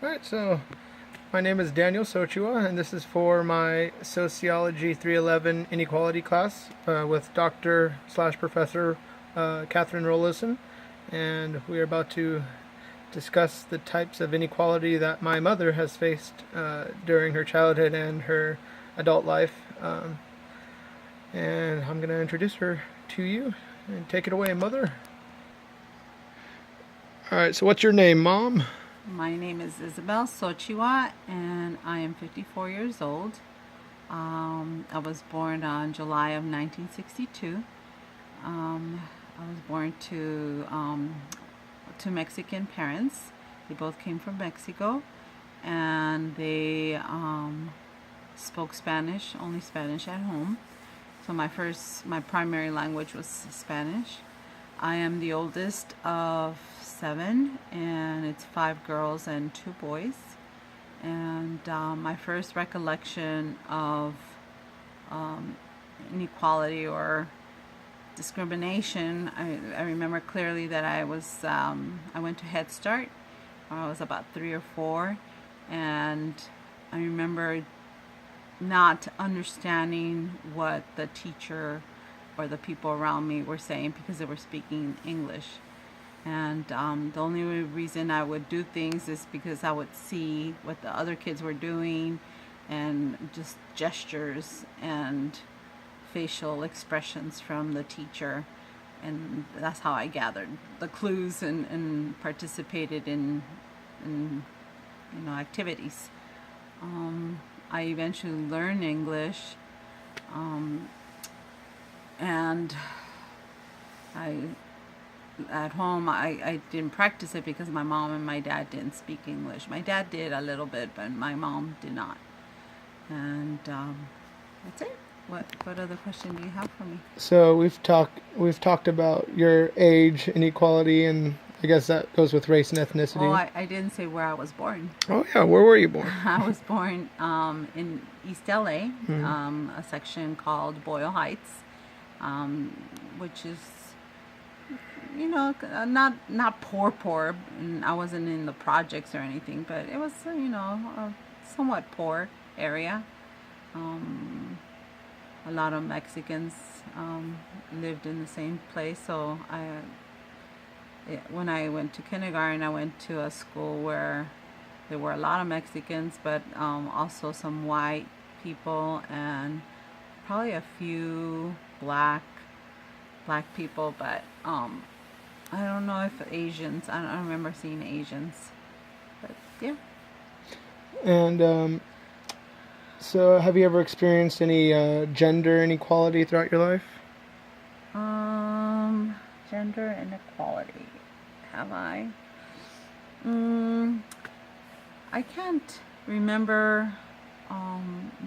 Alright, so my name is Daniel Sochua, and this is for my Sociology 311 Inequality class with Dr. slash Professor Catherine Rolison. And we are about to discuss the types of inequality that my mother has faced during her childhood and her adult life. And I'm going to introduce her to you. And take it away, Mother. Alright, so what's your name, Mom? My name is Isabel Sochiwa, and I am 54 years old. I was born on July of 1962. I was born to Mexican parents. They both came from Mexico, and they spoke Spanish, only Spanish at home. So my primary language was Spanish. I am the oldest of 7, and it's 5 girls and 2 boys. And my first recollection of inequality or discrimination, I remember clearly that I went to Head Start when I was about 3 or 4, and I remember not understanding what the teacher or the people around me were saying because they were speaking English. And the only reason I would do things is because I would see what the other kids were doing, and just gestures and facial expressions from the teacher. And that's how I gathered the clues and participated in activities. I eventually learned English, and at home I didn't practice it because my mom and my dad didn't speak English. My dad did a little bit, but my mom did not. And that's it. What other question do you have for me? So we've talked about your age inequality, and I guess that goes with race and ethnicity. Oh, I didn't say where I was born. Oh yeah, where were you born? I was born in East LA, a section called Boyle Heights, which is, not poor. And I wasn't in the projects or anything, but it was, a somewhat poor area. A lot of Mexicans lived in the same place, so when I went to kindergarten, I went to a school where there were a lot of Mexicans, but also some white people and probably a few black people, but I don't know if Asians. I don't remember seeing Asians, but yeah. And so have you ever experienced any gender inequality throughout your life? Gender inequality. Have I? I can't remember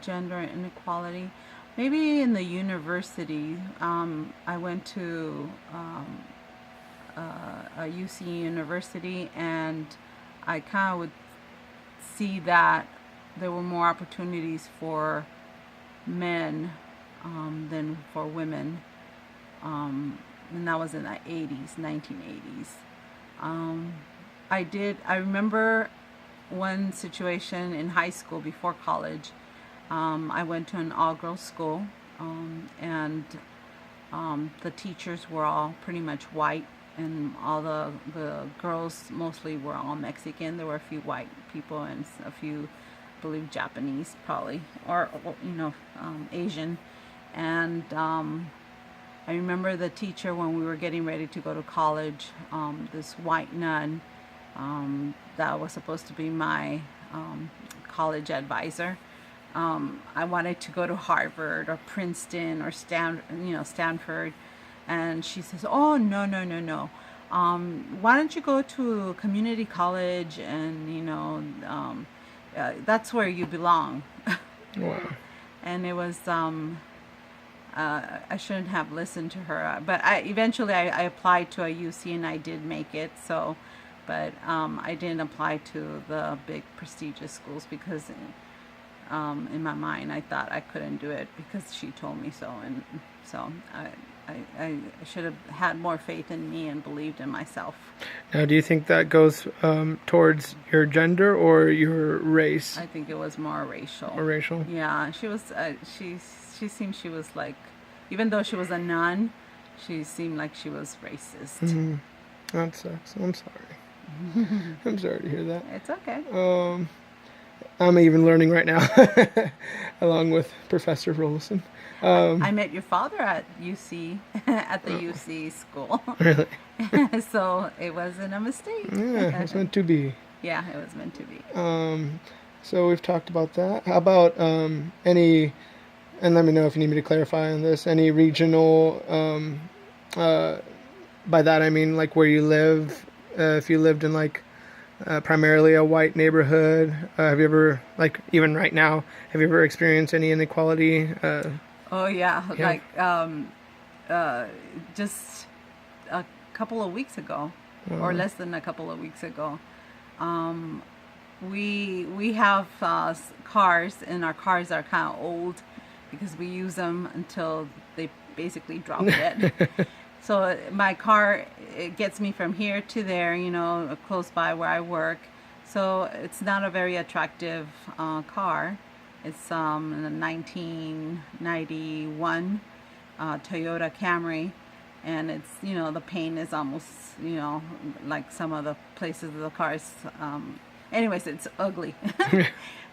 gender inequality. Maybe in the university, I went to a UC university, and I kind of would see that there were more opportunities for men than for women. And that was in the 1980s. I remember one situation in high school before college. I went to an all-girls school, and the teachers were all pretty much white, and all the girls mostly were all Mexican. There were a few white people and a few, I believe, Japanese probably, or Asian. And I remember the teacher, when we were getting ready to go to college, this white nun that was supposed to be my college advisor. I wanted to go to Harvard or Princeton or Stanford, and she says, "Oh, no. Why don't you go to community college, and that's where you belong." Wow. And it was I shouldn't have listened to her, but eventually I applied to a UC, and I did make it. So, but I didn't apply to the big prestigious schools because in my mind I thought I couldn't do it because she told me so, and so I should have had more faith in me and believed in myself. Now, do you think that goes towards your gender or your race? I think it was more racial. Or racial? Yeah, she was. She seemed she was like, even though she was a nun, she seemed like she was racist. Mm-hmm. That sucks. I'm sorry. I'm sorry to hear that. It's okay. I'm even learning right now, along with Professor Rolison. I met your father at UC, at the UC school. Really? So it wasn't a mistake. Yeah, it was meant to be. Yeah, it was meant to be. So we've talked about that. How about any, and let me know if you need me to clarify on this, any regional, by that I mean like where you live, if you lived in like primarily a white neighborhood, have you ever, like even right now, have you ever experienced any inequality? Oh yeah, Yeah. like just a couple of weeks ago, or less than a couple of weeks ago, we have cars, and our cars are kind of old because we use them until they basically drop dead. So my car, it gets me from here to there, you know, close by where I work. So it's not a very attractive car. It's a 1991 Toyota Camry, and it's, you know, the paint is almost, you know, like some of the places of the cars. Anyways, it's ugly,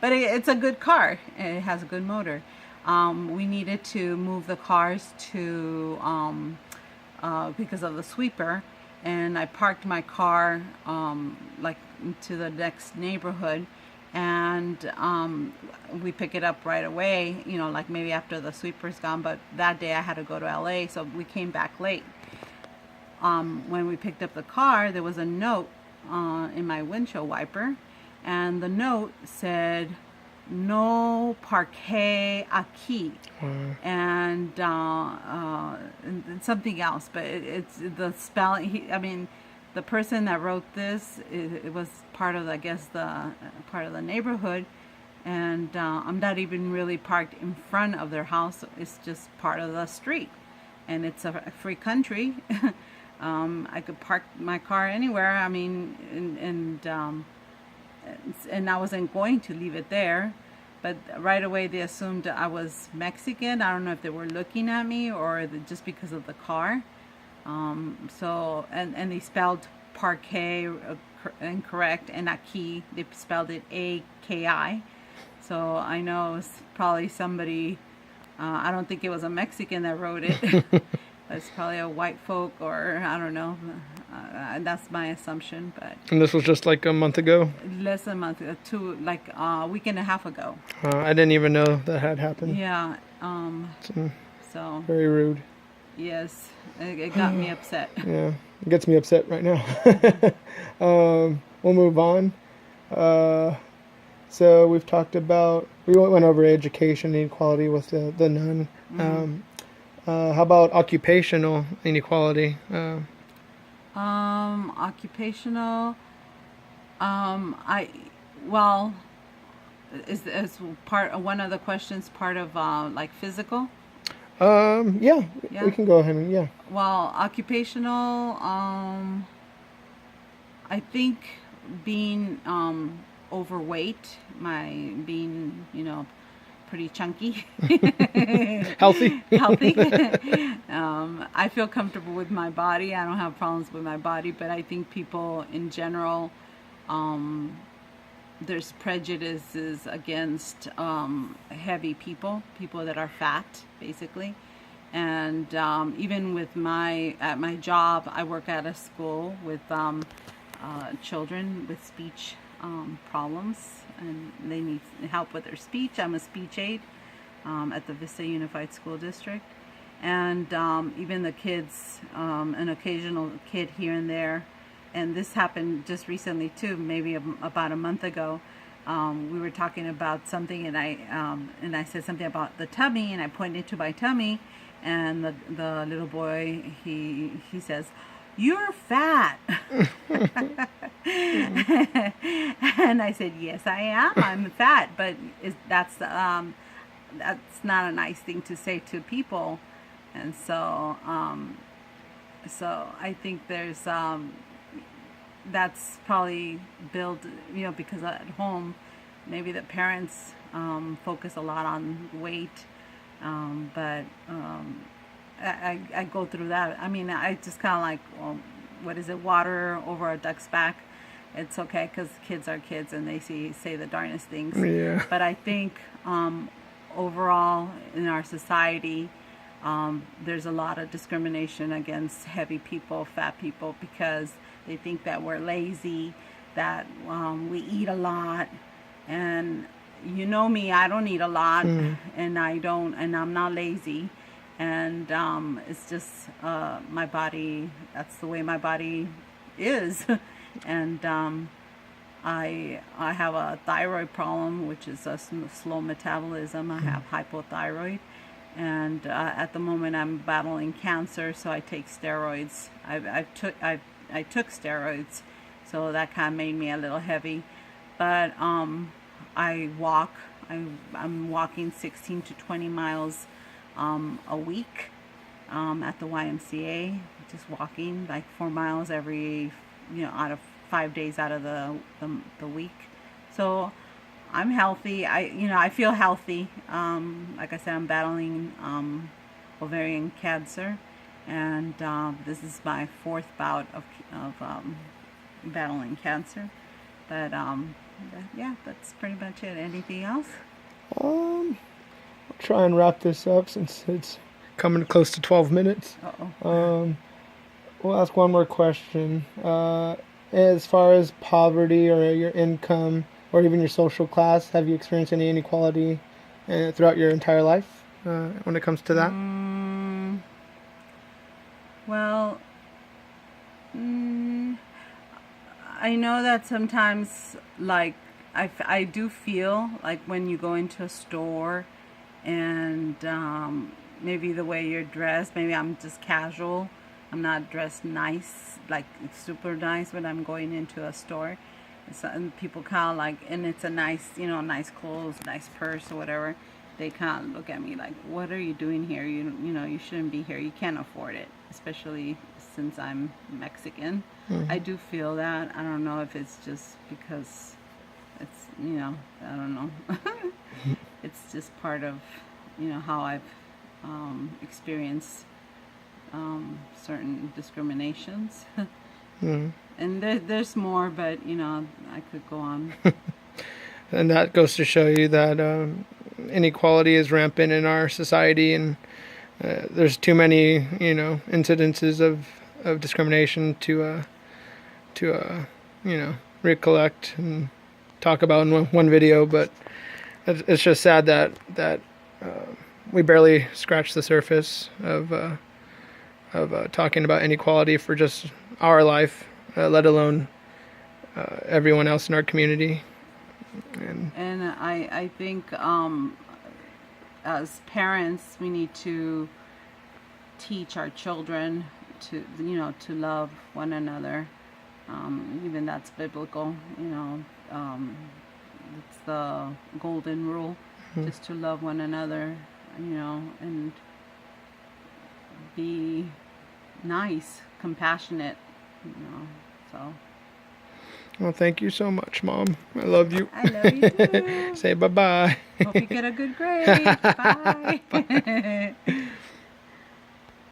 but it's a good car. It has a good motor. We needed to move the cars to because of the sweeper, and I parked my car like to the next neighborhood, and we pick it up right away, you know, like maybe after the sweeper's gone. But that day I had to go to LA, so we came back late. When we picked up the car, there was a note in my windshield wiper, and the note said, "No parquet aquí," and something else, but it's the spelling. I mean, the person that wrote this, it was part of, I guess, the part of the neighborhood, and I'm not even really parked in front of their house. It's just part of the street, and it's a free country. I could park my car anywhere. I mean, and I wasn't going to leave it there, but right away they assumed I was Mexican. I don't know if they were looking at me or just because of the car. So and they spelled parquet incorrect, and aquí they spelled it A-K-I. So I know it's probably somebody. I don't think it was a Mexican that wrote it. It's probably a white folk, or I don't know. That's my assumption. But And this was just like a month ago? less than a month, like a week and a half ago. I didn't even know that had happened. Yeah. So, So very rude. yes, it got me upset. Yeah, it gets me upset right now. We'll move on. So we've talked about, we went over education inequality with the nun. How about occupational inequality? Occupational. Is part one of the questions part of like physical? Yeah, Yeah. we can go ahead and, yeah. Well, occupational. I think being overweight, being, you know, pretty chunky. Healthy? Healthy. I feel comfortable with my body. I don't have problems with my body, but I think people in general, there's prejudices against heavy people that are fat, basically. And even with at my job, I work at a school with children with speech problems, and they need help with their speech. I'm a speech aide at the Vista Unified School District, and even the kids, an occasional kid here and there. And this happened just recently too, maybe about a month ago. We were talking about something, and I said something about the tummy, and I pointed to my tummy, and the little boy, he says, "You're fat." And I said, "Yes, I am. I'm fat." But that's not a nice thing to say to people. And so I think there's that's probably built, because at home maybe the parents focus a lot on weight, but I go through that. I mean, I just kind of like, well, what is it, water over a duck's back? It's okay because kids are kids and they say the darndest things. Yeah. But I think overall in our society, there's a lot of discrimination against heavy people, fat people, because they think that we're lazy, that we eat a lot. And you know me, I don't eat a lot, and I'm not lazy. And it's just my body, that's the way my body is. And I have a thyroid problem, which is a slow metabolism. I have hypothyroid, and at the moment I'm battling cancer, so I take steroids. I took steroids, so that kind of made me a little heavy. But I walk. I'm walking 16 to 20 miles a week at the YMCA, just walking like 4 miles every, out of 5 days out of the week. So I'm healthy. I feel healthy. Like I said, I'm battling ovarian cancer, and this is my 4th bout of battling cancer. But yeah, that's pretty much it. Anything else? I'll try and wrap this up since it's coming close to 12 minutes. We'll ask one more question. As far as poverty or your income or even your social class, have you experienced any inequality throughout your entire life when it comes to that? Well, I know that sometimes, like, I do feel like when you go into a store and maybe the way you're dressed, maybe I'm just casual, I'm not dressed nice, like super nice when I'm going into a store. And people kind of like, and it's a nice, nice clothes, nice purse or whatever. They kind of look at me like, what are you doing here? You shouldn't be here. You can't afford it, especially since I'm Mexican. I do feel that. I don't know if it's just because it's, I don't know. It's just part of, how I've experienced certain discriminations. And there's more, but I could go on. And that goes to show you that inequality is rampant in our society, and there's too many incidences of discrimination to recollect and talk about in one video. But it's just sad that we barely scratch the surface of talking about inequality for just our life, let alone everyone else in our community. And I think as parents, we need to teach our children to love one another. Even that's biblical. It's the golden rule, just to love one another. And be nice, compassionate. So. Well, thank you so much, Mom. I love you. I love you too. Say bye-bye. Hope you get a good grade. Bye.